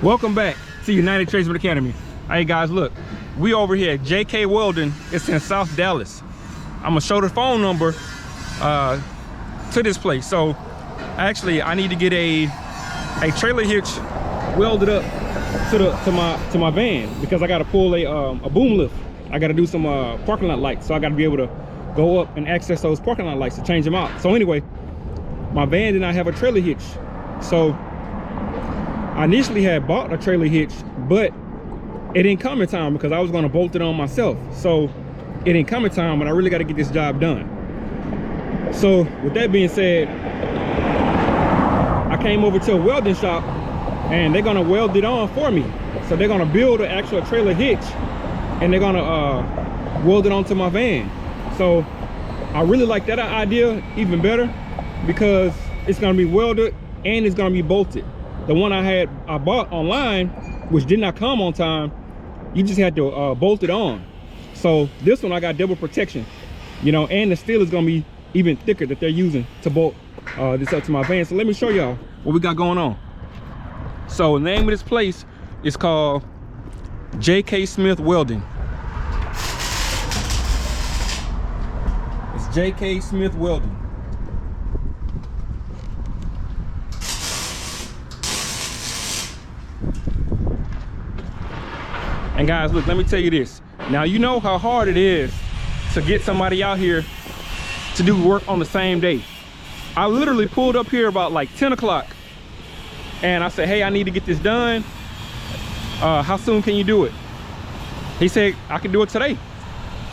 Welcome back to United Tradesman Academy. Hey guys, look, we over here at JK Welding. It's in South Dallas. I'm gonna show the phone number to this place. So actually I need to get a trailer hitch welded up to my van because I gotta pull a boom lift. I gotta do some parking lot lights, so I gotta be able to go up and access those parking lot lights to change them out. So anyway, my van did not have a trailer hitch. So I initially had bought a trailer hitch, but it didn't come in time because I was gonna bolt it on myself. So it didn't come in time, but I really gotta get this job done. So with that being said, I came over to a welding shop and they're gonna weld it on for me. So they're gonna build an actual trailer hitch and they're gonna weld it onto my van. So I really like that idea even better because it's gonna be welded and it's gonna be bolted. The one I bought online, which did not come on time, you just had to bolt it on. So this one I got double protection, you know, and the steel is gonna be even thicker that they're using to bolt this up to my van. So let me show y'all what we got going on. So the name of this place is called JK Smith Welding. It's JK Smith Welding. And guys, look, let me tell you this. Now, you know how hard it is to get somebody out here to do work on the same day. I literally pulled up here about like 10 o'clock and I said, hey, I need to get this done. How soon can you do it? He said, I can do it today.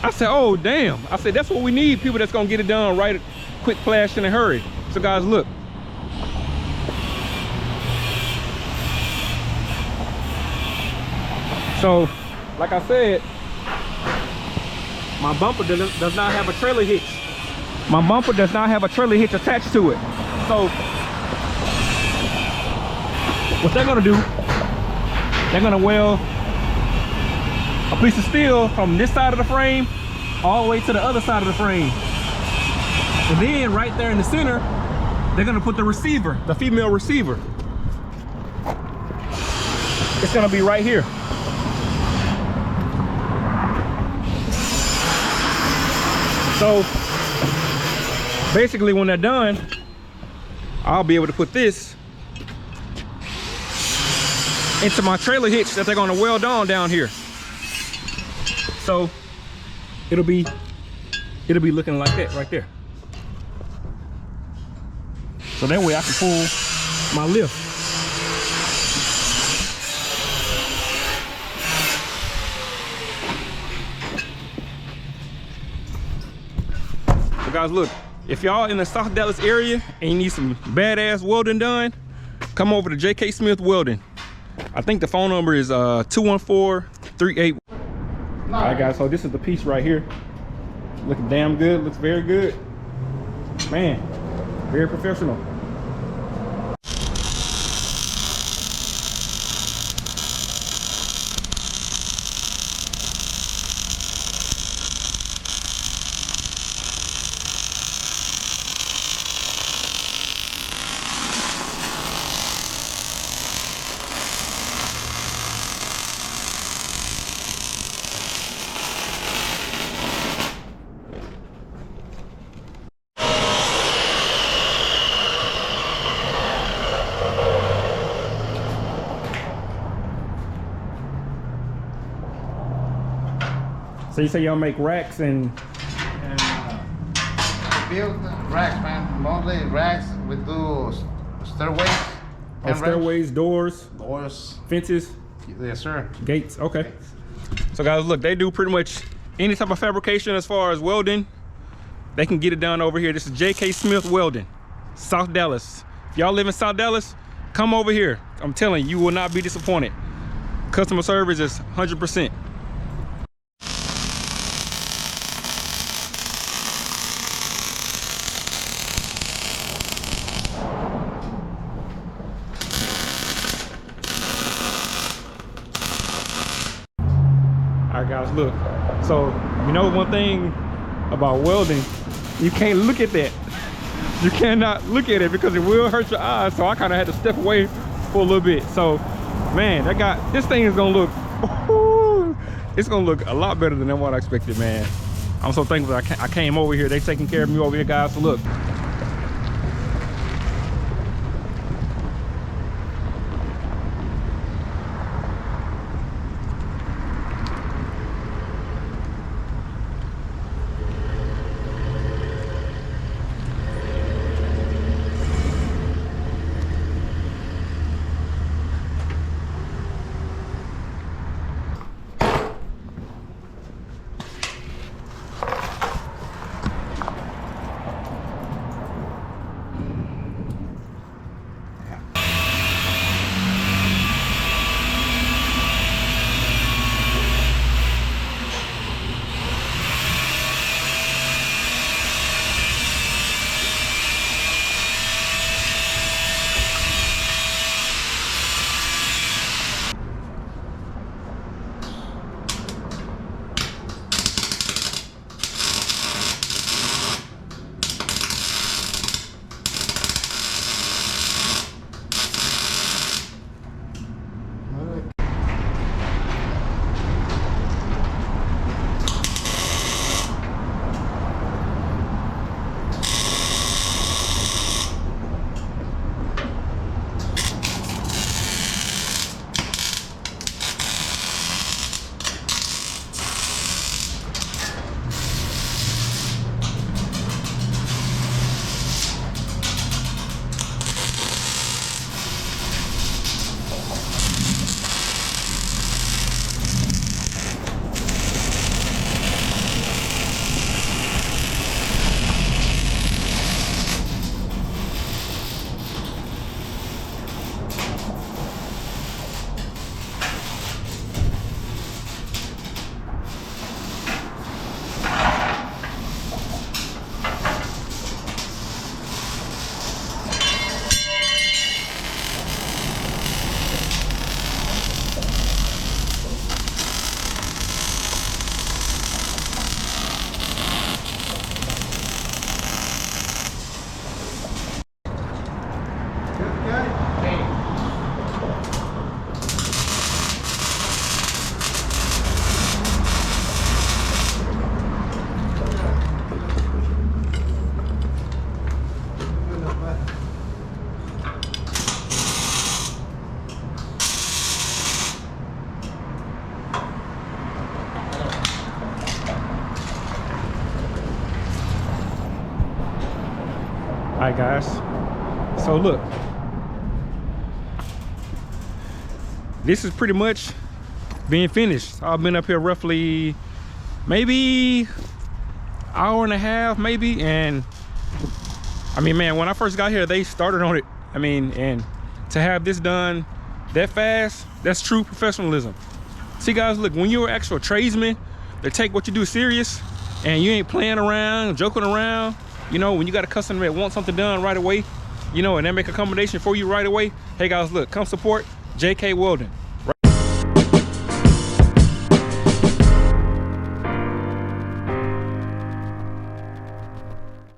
I said, oh, damn. I said, that's what we need, people that's gonna get it done right, quick, flash, in a hurry. So guys, look. So, like I said, my bumper does not have a trailer hitch. My bumper does not have a trailer hitch attached to it. So, what they're gonna do, they're gonna weld a piece of steel from this side of the frame all the way to the other side of the frame. And then right there in the center, they're gonna put the receiver, the female receiver. It's gonna be right here. So basically when they're done, I'll be able to put this into my trailer hitch that they're gonna weld on down here. So it'll be looking like that right there. So that way I can pull my lift. Guys, look, if y'all in the South Dallas area and you need some badass welding done, come over to JK Smith Welding. I think the phone number is 214-38. All right guys, so this is the piece right here. Looking damn good, looks very good. Man, very professional. So you say y'all make racks and build racks, man. Mostly racks. We do stairways. stairways, doors, fences. Yes, sir. Gates. Okay. So guys, look, they do pretty much any type of fabrication as far as welding. They can get it done over here. This is JK Smith Welding, South Dallas. If y'all live in South Dallas, come over here. I'm telling you, you will not be disappointed. Customer service is 100%. All right guys, look, so you know one thing about welding, you can't look at that. You cannot look at it because it will hurt your eyes. So I kind of had to step away for a little bit. So Man, this thing is gonna look, it's gonna look a lot better than what I expected, man. I'm so thankful that I came over here. They taking care of me over here, guys. So look. All right, guys, so look, this is pretty much being finished. I've been up here roughly maybe hour and a half maybe, and I mean, man, when I first got here they started on it. I mean, and to have this done that fast, that's true professionalism. See, guys, look, when you're an actual tradesman that take what you do serious and you ain't playing around, joking around, you know, when you got a customer that wants something done right away, you know, and they make accommodation for you right away, hey guys, look, come support JK Welding.